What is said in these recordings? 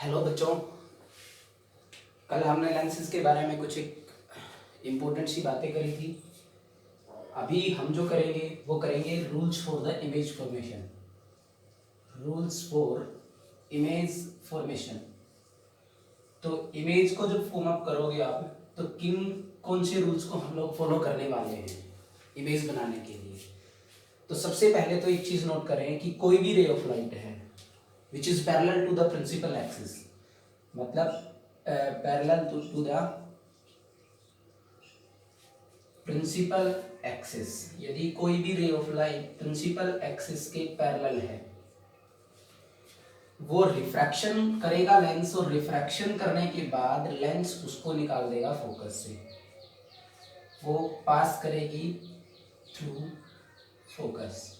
Hello बच्चों, कल हमने लेंसेज के बारे में कुछ एक इम्पोर्टेंट सी बातें करी थी। अभी हम जो करेंगे वो करेंगे rules for the image formation. Rules for image formation. तो इमेज को जब फॉर्म अप करोगे आप, तो कौन से रूल्स को हम लोग फॉलो करने वाले हैं इमेज बनाने के लिए। तो सबसे पहले तो एक चीज़ नोट करें कि कोई भी रे ऑफ लाइट है which is parallel to the principal axis, मतलब parallel to the principal axis. यदि कोई भी ray of light principal axis के पैरेलल है, वो रिफ्रैक्शन करेगा लेंस, और रिफ्रैक्शन करने के बाद लेंस उसको निकाल देगा फोकस से, वो पास करेगी थ्रू फोकस।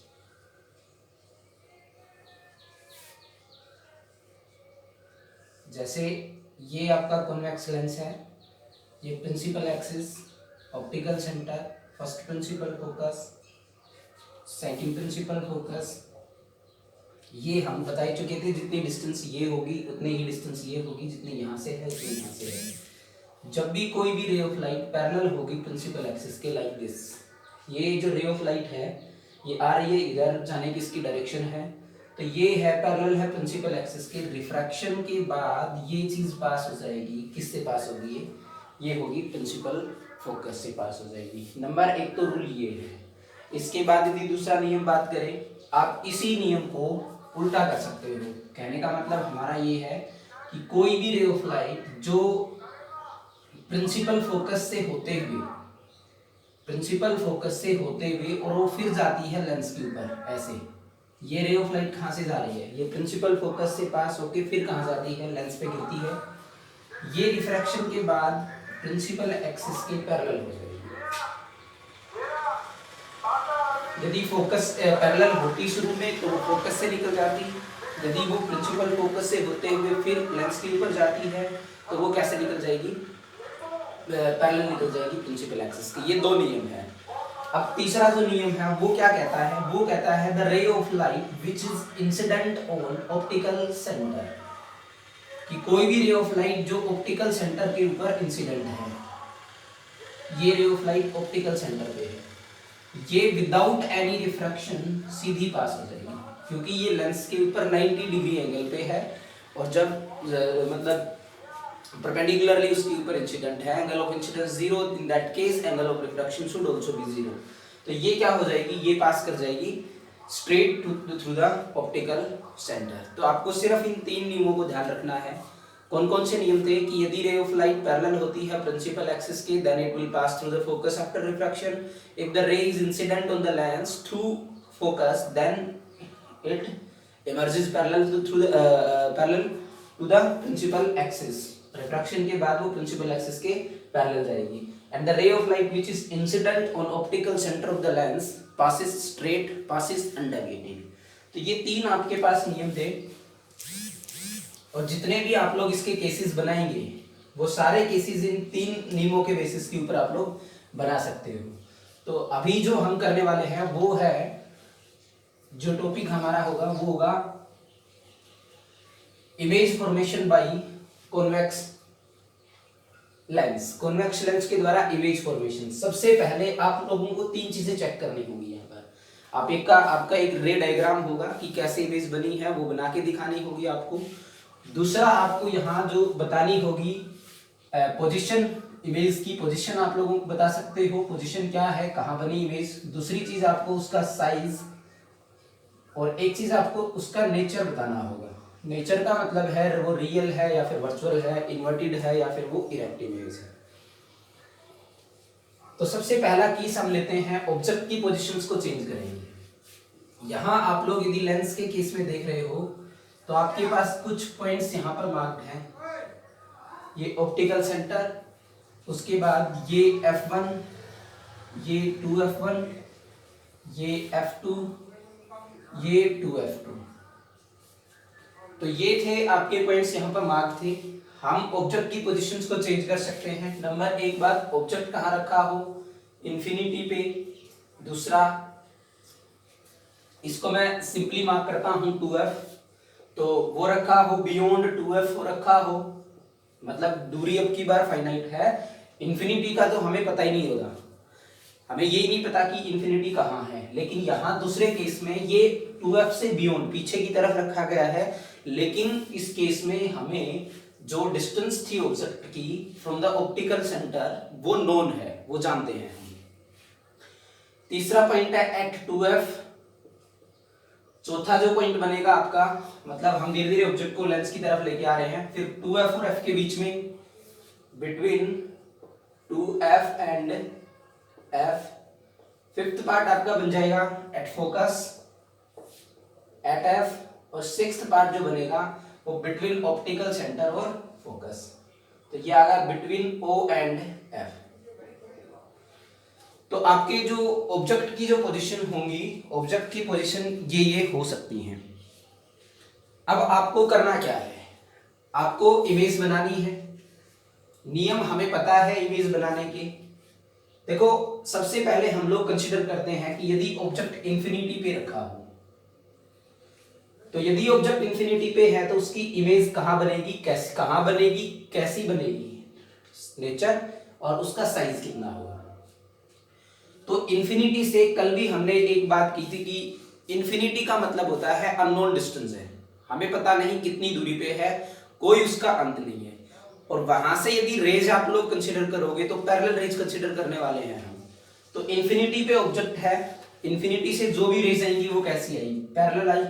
जैसे ये आपका कॉन्वेक्स लेंस है, ये principal axis, optical centre, first principal focus, second principal focus. ये हम बता ही चुके थे, जितनी डिस्टेंस ये होगी उतनी ही डिस्टेंस ये होगी, जितनी यहाँ से है उतनी यहाँ से है। जब भी कोई भी रे ऑफ लाइट पैरेलल होगी प्रिंसिपल एक्सिस के, लाइक दिस, ये जो रे ऑफ लाइट है ये आ रही है इधर, जाने की इसकी डायरेक्शन है, तो ये है पैरेलल है प्रिंसिपल एक्सिस के। रिफ्रैक्शन के बाद ये चीज पास हो जाएगी, किससे पास होगी ये होगी प्रिंसिपल फोकस से पास हो जाएगी। नंबर एक तो रूल ये है। इसके बाद यदि दूसरा नियम बात करें, आप इसी नियम को उल्टा कर सकते हो। कहने का मतलब हमारा ये है कि कोई भी रे ऑफ लाइट जो प्रिंसिपल फोकस से होते हुए और वो फिर जाती है लेंस के ऊपर, ऐसे ये रे ऑफ लाइट कहाँ से जा रही है, ये प्रिंसिपल फोकस से पास होके फिर कहाँ जाती है, लेंस पे गिरती है। ये रिफ्रैक्शन के बाद प्रिंसिपल एक्सिस के पैरेलल हो जाएगी। यदि फोकस पैरेलल होती शुरू में तो वो फोकस से निकल जाती, यदि वो प्रिंसिपल फोकस से होते हुए फिर लेंस के ऊपर जाती है तो वो कैसे निकल जाएगी, पैरेलल निकल जाएगी प्रिंसिपल एक्सिस की। ये दो नियम है। अब तीसरा जो नियम है वो क्या कहता है, वो कहता है the ray of light which is incident on optical centre, कि कोई भी रे ऑफ लाइट जो ऑप्टिकल सेंटर के ऊपर इंसिडेंट है, ये रे ऑफ लाइट ऑप्टिकल सेंटर पे है, ये विदाउट एनी रिफ्रैक्शन सीधी पास हो जाएगी, क्योंकि ये लेंस के ऊपर 90 डिग्री एंगल पे है, और जब मतलब परपेंडिकुलरली उसके ऊपर इंसिडेंट है, angle of incidence zero, in that case angle of refraction should also be zero. तो ये क्या हो जाएगी, ये पास कर जाएगी straight through the optical centre. तो आपको सिर्फ इन तीन नियमों को ध्यान रखना है। कौन कौन से नियम थे कि यदि रे ऑफ लाइट पैरेलल होती है प्रिंसिपल एक्सिस के, then it will pass through the focus after refraction. If the ray is incident on the lens through focus, then it emerges parallel to the principal axis। Refraction के बाद वो principal axis के parallel जाएगी। And the ray of light which is incident on optical centre of the lens passes straight, passes undulating। तो ये तीन आपके पास नियम थे, और जितने भी आप लोग इसके केसेस बनाएंगे वो सारे केसेस इन तीन नियमों के बेसिस के ऊपर आप लोग बना सकते हो। तो अभी जो हम करने वाले हैं वो है, जो टॉपिक हमारा होगा वो होगा image formation by convex lens. Convex lens के द्वारा इमेज फॉर्मेशन। सबसे पहले आप लोगों को तीन चीजें चेक करनी होगी। यहाँ पर आपका एक रे डायग्राम होगा कि कैसे इमेज बनी है, वो बना के दिखानी होगी आपको। दूसरा, आपको यहाँ जो बतानी होगी पोजीशन, इमेज की पोजीशन आप लोगों को बता सकते हो, पोजीशन क्या है, कहाँ बनी इमेज। दूसरी चीज आपको उसका साइज, और एक चीज आपको उसका नेचर बताना होगा। नेचर का मतलब है वो रियल है या फिर वर्चुअल है, इन्वर्टेड है या फिर वो इरेक्ट इमेज है। तो सबसे पहला केस हम लेते हैं, ऑब्जेक्ट की पोजीशंस को चेंज करेंगे। यहां आप लोग यदि लेंस के केस में देख रहे हो तो आपके पास कुछ पॉइंट्स यहां पर मार्क्ड हैं। ये ऑप्टिकल सेंटर, उसके बाद ये F1, ये 2F1, ये F2, ये 2F2। तो ये थे आपके पॉइंट्स, यहाँ पर मार्क थे। हम ऑब्जेक्ट की पोजीशंस को चेंज कर सकते हैं। नंबर एक बात, ऑब्जेक्ट कहाँ रखा हो, इंफिनिटी पे। दूसरा, इसको मैं सिंपली मार्क करता हूँ 2F। तो वो रखा हो, बियॉन्ड 2f रखा हो, मतलब दूरी अब की बार फाइनाइट है। इंफिनिटी का तो हमें पता ही नहीं होगा, हमें ये नहीं पता कि इंफिनिटी कहाँ है, लेकिन यहाँ दूसरे केस में ये 2f से बियॉन्ड पीछे की तरफ रखा गया है, लेकिन इस केस में हमें जो डिस्टेंस थी ऑब्जेक्ट की फ्रॉम द ऑप्टिकल सेंटर वो नोन है, वो जानते हैं हम। तीसरा पॉइंट है एट 2f। चौथा जो पॉइंट बनेगा आपका, मतलब हम धीरे धीरे ऑब्जेक्ट को लेंस की तरफ लेके आ रहे हैं, फिर 2f और f के बीच में, between 2f and f। Fifth part आपका बन जाएगा एट फोकस एट f, और सिक्स्थ पार्ट जो बनेगा वो बिटवीन ऑप्टिकल सेंटर और फोकस, तो ये आ गया बिटवीन o एंड f। तो आपके जो ऑब्जेक्ट की जो पोजीशन होंगी, ऑब्जेक्ट की पोजीशन ये हो सकती हैं। अब आपको करना क्या है, आपको इमेज बनानी है। नियम हमें पता है इमेज बनाने के। देखो सबसे पहले हम लोग कंसीडर करते हैं कि यदि ऑब्जेक्ट इंफिनिटी पे रखा हो, तो यदि ऑब्जेक्ट इंफिनिटी पे है तो उसकी इमेज कहां बनेगी, कैसे कहां बनेगी, कैसी बनेगी, नेचर, और उसका साइज कितना होगा। तो इंफिनिटी से कल भी हमने एक बात की थी कि इंफिनिटी का मतलब होता है अननोन डिस्टेंस है, हमें पता नहीं कितनी दूरी पे है, कोई उसका अंत नहीं है। और वहां से यदि रेज आप लोग कंसीडर करोगे तो पैरेलल रेज कंसीडर करने वाले हैं हम। तो इंफिनिटी पे ऑब्जेक्ट है, इंफिनिटी से जो भी रेज आएंगी वो कैसी आई, पैरेलल आई।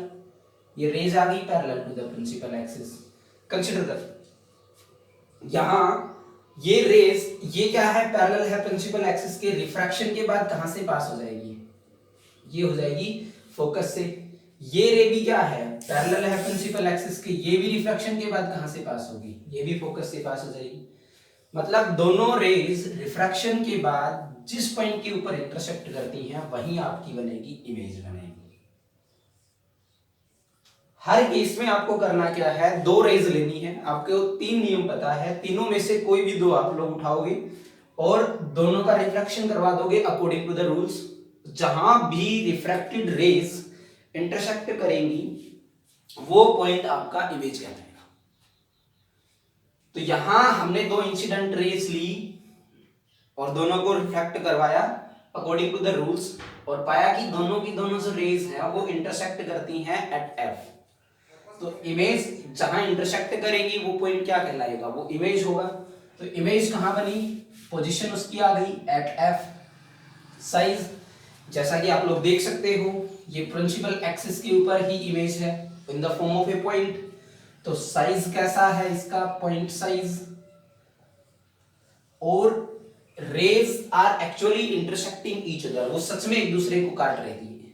ये रेज आ गई parallel to the principal axis. Consider कर यहां ये रेज, ये क्या है, पैरेलल है प्रिंसिपल एक्सिस के, रिफ्रैक्शन के बाद कहां से पास हो जाएगी, ये हो जाएगी फोकस से। ये रे भी क्या है, पैरेलल है प्रिंसिपल एक्सिस के, ये भी रिफ्रैक्शन के बाद कहां से पास होगी, ये भी फोकस से पास हो जाएगी। मतलब दोनों रेज रिफ्रैक्शन के बाद जिस पॉइंट के ऊपर इंटरसेक्ट करती हैं वहीं आपकी बनेगी इमेज बनेगी। हर केस में आपको करना क्या है, दो रेज लेनी है, आपको तीन नियम पता है, तीनों में से कोई भी दो आप लोग उठाओगे और दोनों का रिफ्लेक्शन करवा दोगे अकॉर्डिंग टू द रूल्स। जहां भी रिफ्रैक्टेड रेज इंटरसेक्ट करेंगी वो पॉइंट आपका इमेज कहलाएगा। तो यहां हमने दो इंसिडेंट रेज ली और दोनों को रिफ्लेक्ट करवाया अकॉर्डिंग टू द रूल्स, और पाया कि दोनों की दोनों जो रेज हैं वो इंटरसेक्ट करती हैं एट f। तो इमेज जहां इंटरसेक्ट करेगी वो पॉइंट क्या कहलाएगा, वो इमेज होगा। तो इमेज कहां बनी, पोजीशन उसकी आ गई एट f। साइज जैसा कि आप लोग देख सकते हो ये प्रिंसिपल एक्सिस के ऊपर ही इमेज है in the form of a point. तो साइज कैसा है इसका, पॉइंट साइज। और rays are actually intersecting each other, वो सच में एक दूसरे को काट रही है।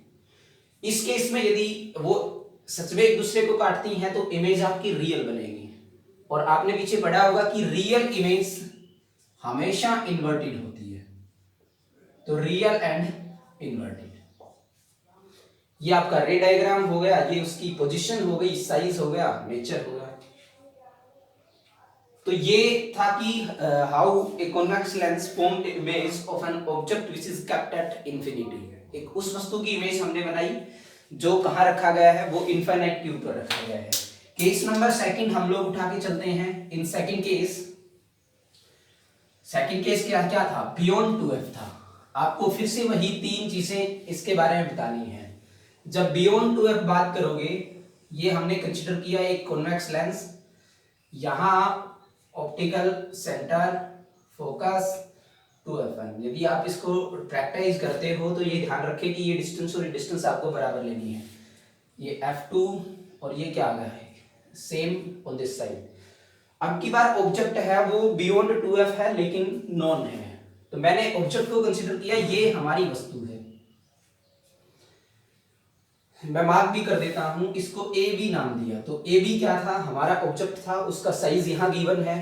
इस केस में यदि वो सच में एक दूसरे को काटती हैं तो इमेज आपकी रियल बनेगी। और आपने पीछे पढ़ा होगा कि रियल इमेज हमेशा इन्वर्टेड होती है। तो रियल एंड इन्वर्टेड, ये आपका रे डायग्राम हो गया, ये उसकी पोजीशन हो गई, साइज हो गया, नेचर हो गया। तो ये था कि how a convex lens formed image of an object which is kept at infinity. एक उस वस्तु की इमेज हमने बनाई जो कहां रखा गया है, वो इनफाइनाइट के ऊपर रखा गया है। केस नंबर सेकंड हम लोग उठा के चलते हैं। इन सेकंड केस क्या क्या था, बियॉन्ड 2f था। आपको फिर से वही तीन चीजें इसके बारे में बतानी है। जब बियॉन्ड 2f बात करोगे, ये हमने कंसीडर किया एक कॉन्वेक्स लेंस, यहां ऑप्टिकल सेंटर, फोकस 2f1। यदि आप इसको प्रैक्टिस करते हो तो ये ध्यान रखें कि ये डिस्टेंस और डिस्टेंस आपको बराबर लेनी है। ये f2 और ये क्या आ गया है, सेम ऑन दिस साइड। अब की बार ऑब्जेक्ट है वो बियॉन्ड 2f है लेकिन नॉन है, तो मैंने ऑब्जेक्ट को कंसीडर किया ये हमारी वस्तु है। मैं मार्क भी कर देता हूं, इसको ए बी नाम दिया। तो ए बी क्या था, हमारा ऑब्जेक्ट था, उसका साइज यहां गिवन है।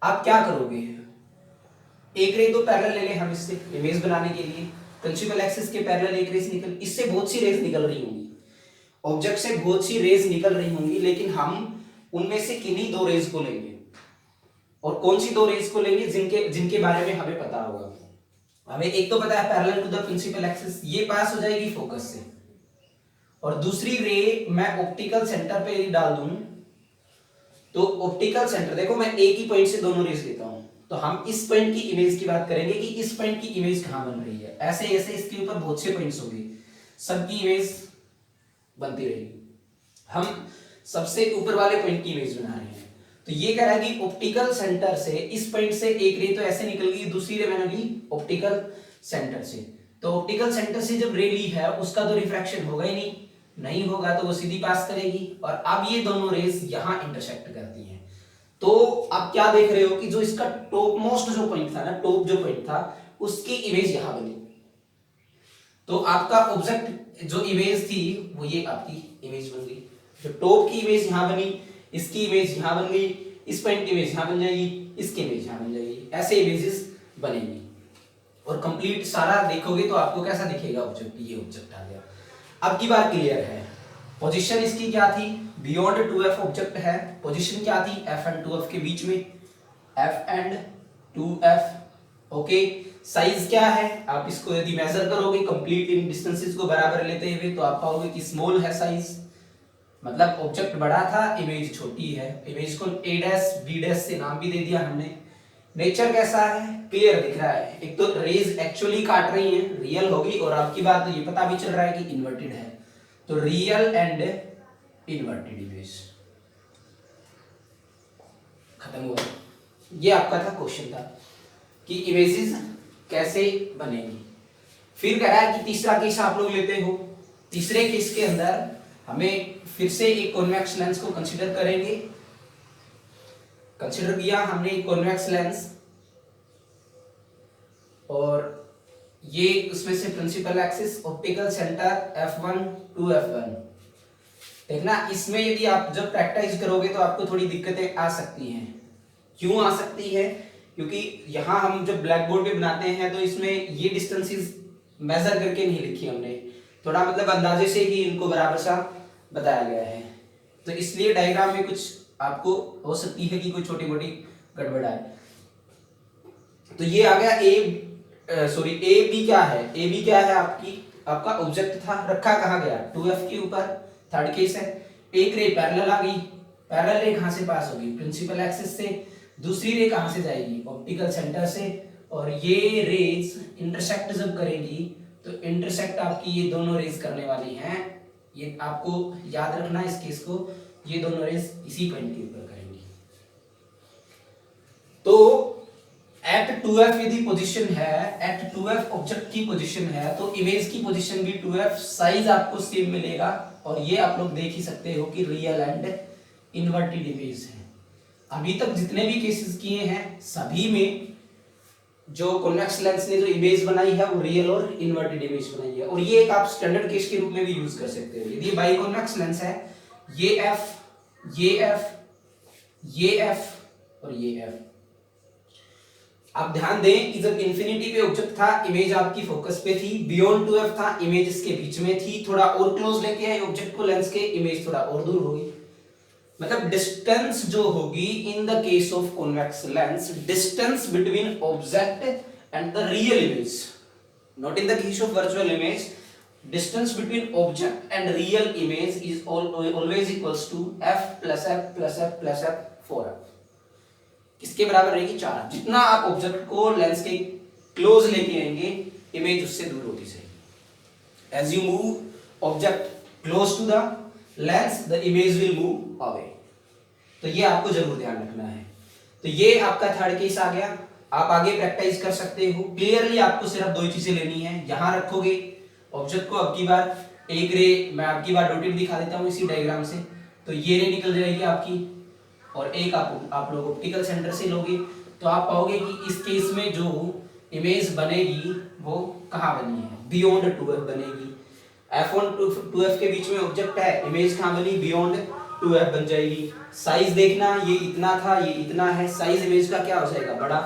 आप क्या करोगे, एक रे तो पैरेलल ले ले हम इससे इमेज बनाने के लिए, प्रिंसिपल एक्सिस के पैरेलल एक रेस निकल, इससे बहुत सी रेस निकल रही होंगी, ऑब्जेक्ट से बहुत सी रेस निकल रही होंगी, लेकिन हम उनमें से किन्हीं दो रेस को लेंगे। और कौन सी दो रेस को लेंगे, जिनके बारे में हमें पता होगा। हमें एक तो पता है parallel to the principal axis, ये पास हो जाएगी फोकस से, और दूसरी रे मैं ऑप्टिकल सेंटर पे डाल दूं, तो ऑप्टिकल सेंटर देखो मैं एक ही पॉइंट से दोनों रेज लेता हूं, तो हम इस पॉइंट की इमेज की बात करेंगे कि इस पॉइंट की इमेज कहां बन रही है। ऐसे ऐसे इसके ऊपर बहुत से पॉइंट्स होंगे, सबकी इमेज बनती रहेगी। हम सबसे ऊपर वाले पॉइंट की इमेज बना रहे हैं, तो ये कह रहा है कि ऑप्टिकल सेंटर से इस पॉइंट से एक रे तो ऐसे निकल गई, दूसरी रे मैंने ली ऑप्टिकल सेंटर से। तो ऑप्टिकल सेंटर से जब रे ली है उसका तो रिफ्रैक्शन होगा ही नहीं होगा, तो वो सीधी पास करेगी। और अब ये दोनों रेज यहां इंटरसेक्ट करती हैं, तो आप क्या देख रहे हो कि जो इसका टॉप मोस्ट जो पॉइंट था ना, टॉप जो पॉइंट था, उसकी इमेज यहां बनी। तो आपका ऑब्जेक्ट जो इमेज थी वो ये आपकी इमेज बन गई, जो टॉप की इमेज यहां बनी, इसकी इमेज यहां बन गई, इस पॉइंट की इमेज यहां बन जाएगी, इसकी इमेज यहां बन जाएगी, ऐसे इमेजेस बनेंगी। और कंप्लीट सारा देखोगे तो आपको कैसा दिखेगा ऑब्जेक्ट, ये ऑब्जेक्ट आ गया। अब की बार क्लियर है। पोजीशन इसकी क्या थी, बियॉन्ड 2f ऑब्जेक्ट है, पोजीशन क्या थी f एंड 2f के बीच में, f and 2f। Okay, size क्या है, आप इसको यदि मेजर करोगे कंप्लीट इन डिस्टेंसेस को बराबर लेते हुए तो आप पाओगे कि स्मॉल है साइज, मतलब ऑब्जेक्ट बड़ा था, इमेज छोटी है। इमेज को a डैश b डैश से नाम भी दे दिया हमने। नेचर कैसा है, क्लियर दिख रहा है, एक तो रेज एक्चुअली काट रही हैं, रियल होगी, और आपकी बात तो ये पता भी चल रहा है कि इन्वर्टेड है, तो रियल एंड इन्वर्टेड इमेज खत्म हुआ। ये आपका था क्वेश्चन था कि इमेजेस कैसे बनेंगी। फिर कह रहा है कि तीसरा केस आप लोग लेते हो, तीसरे केस के अंदर हमें फिर से एक कॉन्वेक्स लेंस को कंसीडर करेंगे। कंसीडर किया हमने एक कॉन्वेक्स लेंस, और ये उसमें से principal axis optical centre f1 to f1। देखना इसमें यदि आप जब प्रैक्टिस करोगे तो आपको थोड़ी दिक्कतें आ सकती हैं। क्यों आ सकती है, क्योंकि यहाँ हम जब ब्लैक बोर्ड पे बनाते हैं तो इसमें ये डिस्टेंसेस मेजर करके नहीं लिखी हमने, थोड़ा मतलब अंदाजे से ही इनको बराबर सा बताया गया है, तो इसलिए डायग्राम में कुछ आपको हो सकती है कि कोई छोटी मोटी गड़बड़ आए। तो ये आ गया ए बी क्या है, ए बी क्या है आपका ऑब्जेक्ट था, रखा कहाँ गया 2f के ऊपर, थर्ड केस है। एक रे पैरेलल आ गई, पैरेलल रे कहाँ से पास होगी, प्रिंसिपल एक्सिस से, दूसरी रे कहाँ से जाएगी, ऑप्टिकल सेंटर से, और ये रेज इंटरसेक्ट जब करेंगी तो इंटरसेक्ट आपकी ये दोनों रेज करने वाली हैं, ये आपको याद रखना इस केस को, ये दोनों रेज इसी पॉइंट के ऊपर करेंगी। तो एट 2f यदि पोजीशन है, एट 2f ऑब्जेक्ट की पोजीशन है, तो इमेज की पोजीशन भी 2f, साइज आपको सेम मिलेगा, और ये आप लोग देख ही सकते हो कि रियल एंड इन्वर्टेड इमेज है। अभी तक जितने भी केसेस किए हैं सभी में जो कॉन्वेक्स लेंस ने जो इमेज बनाई है वो रियल और इन्वर्टेड इमेज बनाई है, और ये एक आप स्टैंडर्ड केस के रूप में भी यूज कर सकते हो। यदि बाई कॉन्वेक्स लेंस है, ये f, ये f, ये f और ये f। आप ध्यान दें कि जब इंफिनिटी पे ऑब्जेक्ट था, इमेज आपकी फोकस पे थी, बियॉन्ड 2f था, इमेज इसके बीच में थी, थोड़ा और क्लोज लेके आए ऑब्जेक्ट को लेंस के, इमेज थोड़ा और दूर होगी। मतलब डिस्टेंस जो होगी in the case of convex lens, distance between object and the real image, not in the case of virtual image, distance between object and real image is always equals to f plus f plus f plus f 4f। किसके बराबर रहेगी, 4। जितना आप object को lens के close लेके आएंगे, image उससे दूर होती जाएगी। As you move object close to the lens, the image will move away. तो ये आपको जरूर ध्यान रखना है। तो ये आपका थर्ड केस आ गया, आप आगे प्रैक्टिस कर सकते हो। क्लियरली आपको सिर्फ दो ही चीजें लेनी है, यहां रखोगे ऑब्जेक्ट को, अब की बार एक रे मैं आपकी बार डॉटेड दिखा देता हूं इसी डायग्राम से, तो ये रे निकल जाएगी आपकी, और एक आप लोग ऑप्टिकल सेंटर से लोगे, तो आप पाओगे कि इस केस में जो इमेज बनेगी वो कहाँ बनी है, बियॉन्ड 2f बनेगी। f1 2f के बीच में ऑब्जेक्ट है, इमेज कहाँ बनी, बियॉन्ड 2f बन जाएगी। साइज देखना, ये इतना था, ये इतना है, साइज इमेज का क्या हो जाएगा, बड़ा।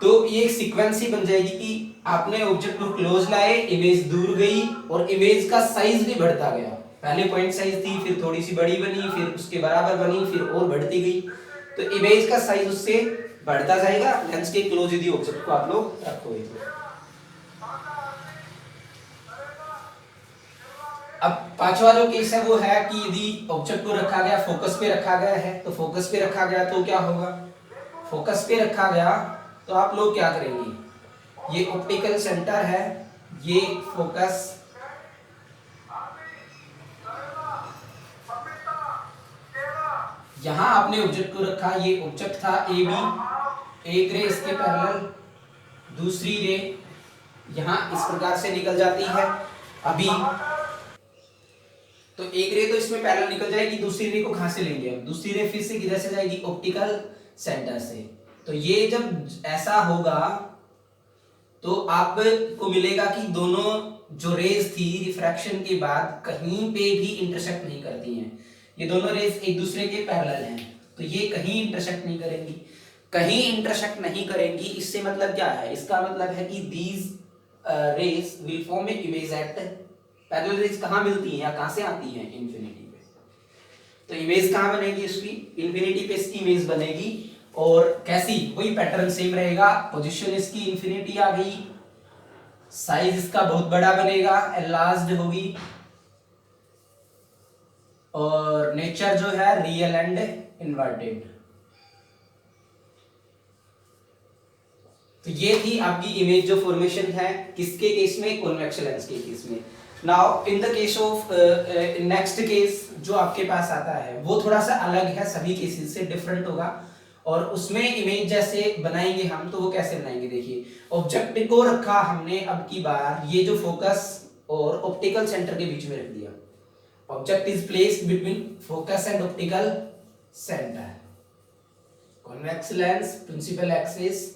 तो ये एक सीक्वेंस ही बन जाएगी कि आपने ऑब्जेक्ट को क्लोज लाए, इमेज दूर गई, और इमेज का साइज भी बढ़ता गया। पहले पॉइंट साइज थी, फिर थोड़ी सी बड़ी बनी, फिर उसके बराबर बनी, फिर और बढ़ती गई, तो इमेज का साइज उससे बढ़ता जाएगा लेंस के क्लोज यदि ऑब्जेक्ट को आप लोग रखोगे। अब पांचवा जो केस है वो है कि यदि ऑब्जेक्ट को रखा गया, फोकस पे रखा गया है, तो फोकस पे रखा गया तो क्या होगा, फोकस पे रखा गया तो आप लोग क्या करेंगे, ये ऑप्टिकल सेंटर है, ये फोकस, यहां आपने ऑब्जेक्ट को रखा, ये ऑब्जेक्ट था ए बी, एक रे इसके पैरेलल, दूसरी रे यहां इस प्रकार से निकल जाती है। अभी तो एक रे तो इसमें पैरेलल निकल जाएगी, दूसरी रे को कहां से लेंगे, अब दूसरी रे फिर से किधर से जाएगी, ऑप्टिकल सेंटर से। तो ये जब ऐसा होगा तो आपको मिलेगा कि दोनों जो रेज थी रिफ्रैक्शन के बाद कहीं पे भी इंटरसेक्ट नहीं करती हैं, ये दोनों रेज एक दूसरे के पैरेलल हैं, तो ये कहीं इंटरसेक्ट नहीं करेंगी, कहीं इंटरसेक्ट नहीं करेंगी। इससे मतलब क्या है, इसका मतलब है कि these raise will form A image at parallel raise कहां मिलती हैं या कहां से आती हैं, इंफिनिटी पे। तो इमेज कहां बनेगी इसकी, इंफिनिटी पे इसकी इमेज बनेगी, और कैसी, वही पैटर्न सेम रहेगा, पोजीशन इसकी इंफिनिटी आ गई, साइज इसका बहुत बड़ा बनेगा, एनलार्ज्ड होगी, और नेचर जो है रियल एंड इन्वर्टेड। तो ये थी आपकी इमेज जो फॉर्मेशन है किसके केस में, कॉन्वेक्स लेंस के केस में। Now in the case of next case जो आपके पास आता है वो थोड़ा सा अलग है, सभी केसेस से डिफरेंट होगा, और उसमें इमेज जैसे बनाएंगे हम, तो वो कैसे बनाएंगे, देखिए ऑब्जेक्ट को रखा हमने अब की बार ये जो फोकस और ऑप्टिकल सेंटर के बीच में रख दिया, object is placed between focus and optical centre, convex lens principal axis,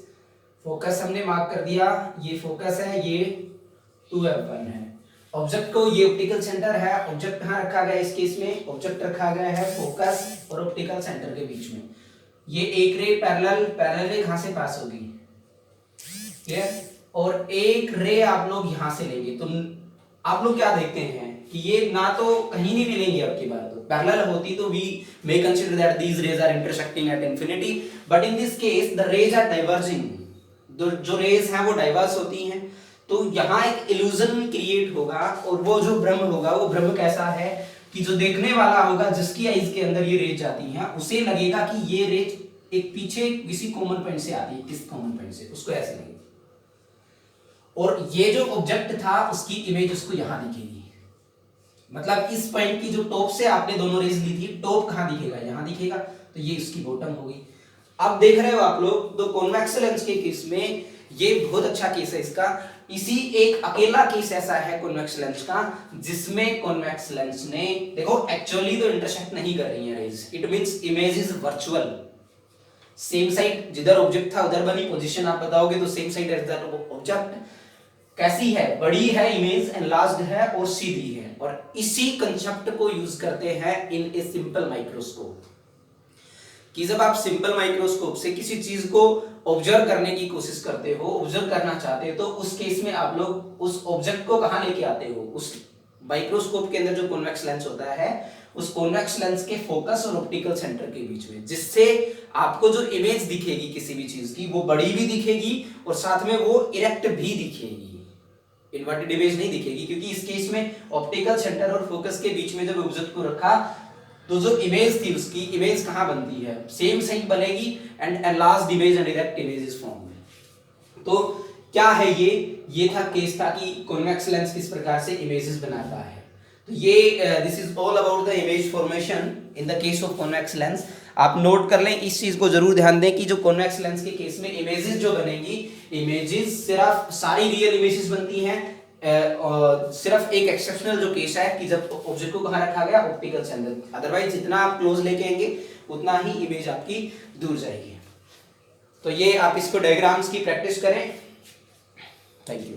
focus हमने मार्क कर दिया, ये फोकस है, ये 2f1 है, ऑब्जेक्ट को, ये ऑप्टिकल सेंटर है, ऑब्जेक्ट कहां रखा गया इस केस में, ऑब्जेक्ट रखा गया है फोकस और ऑप्टिकल सेंटर के बीच में, ये एक रे पैरेलल रे कहां से पास होगी, क्लियर, और एक रे आप लोग यहां से लेंगे, तो आप लोग क्या देखते हैं कि ये ना तो कहीं नहीं मिलेंगी आपकी बात, तो पैरेलल होती तो we may consider that these rays are intersecting at infinity, but in this case the rays are diverging, जो रेज हैं वो डाइवर्स होती हैं, तो यहाँ एक इल्यूजन क्रिएट होगा, और वो जो भ्रम होगा वो भ्रम कैसा है कि जो देखने वाला होगा जिसकी आईज के अंदर ये रेज जाती हैं उसे लगेगा कि ये रेज एक पीछे किसी कॉमन पॉइंट से आती है, किस कॉमन पॉइंट से, उसको ऐसे लगेगा, और ये जो ऑब्जेक्ट था उसकी इमेज उसको यहां दिखेगी, मतलब इस पॉइंट की जो टॉप से आपने दोनों रेज ली थी, टॉप कहां दिखेगा, यहां दिखेगा, तो ये इसकी बॉटम होगी। अब देख रहे हो आप लोग, तो कॉन्वेक्स लेंस के केस में ये बहुत अच्छा केस है इसका, इसी एक अकेला केस ऐसा है कॉन्वेक्स लेंस का जिसमें कॉन्वेक्स लेंस ने, देखो एक्चुअली तो इंटरसेक्ट नहीं कर रही है rays, it means image is virtual, same side जिधर ऑब्जेक्ट था उधर बनी, पोजीशन आप बताओगे तो same side as that object, कैसी है, बड़ी है इमेज, एनलार्ज्ड है और सीधी है, और इसी कंसेप्ट को यूज करते हैं इन ए सिंपल माइक्रोस्कोप, कि जब आप सिंपल माइक्रोस्कोप से किसी चीज को ऑब्जर्व करने की कोशिश करते हो, ऑब्जर्व करना चाहते हो, तो उस केस में आप लोग उस ऑब्जेक्ट को कहां लेके आते हो, उस माइक्रोस्कोप के अंदर जो कॉन्वेक्स लेंस होता है उस कॉन्वेक्स लेंस के फोकस और ऑप्टिकल सेंटर के बीच में, जिससे आपको जो इमेज दिखेगी किसी भी चीज की वो बड़ी भी दिखेगी और साथ में वो इरेक्ट भी दिखेगी, इन्वर्टेड इमेज नहीं दिखेगी, क्योंकि इस केस में ऑप्टिकल सेंटर और फोकस के बीच में जब ऑब्जेक्ट को रखा तो जो इमेज थी उसकी इमेज कहां बनती है, सेम साइड बनेगी, and enlarged image and erect image is formed. तो क्या है ये था केस था कि कॉन्वेक्स लेंस किस प्रकार से इमेजेस बनाता है। तो ये this is all about the image formation in the case of convex lens. आप नोट कर लें, इस चीज को जरूर ध्यान दें कि जो कॉन्वेक्स लेंस के केस में इमेजेस जो बनेंगी, इमेजेस सिर्फ सारी रियल इमेजेस बनती हैं, और सिर्फ एक एक्सेप्शनल जो केस है कि जब ऑब्जेक्ट को कहां रखा गया, ऑप्टिकल सेंटर, अदरवाइज जितना आप क्लोज लेके आएंगे उतना ही इमेज आपकी दूर जाएगी। तो ये आप इसको डायग्राम्स की प्रैक्टिस करें। Thank you.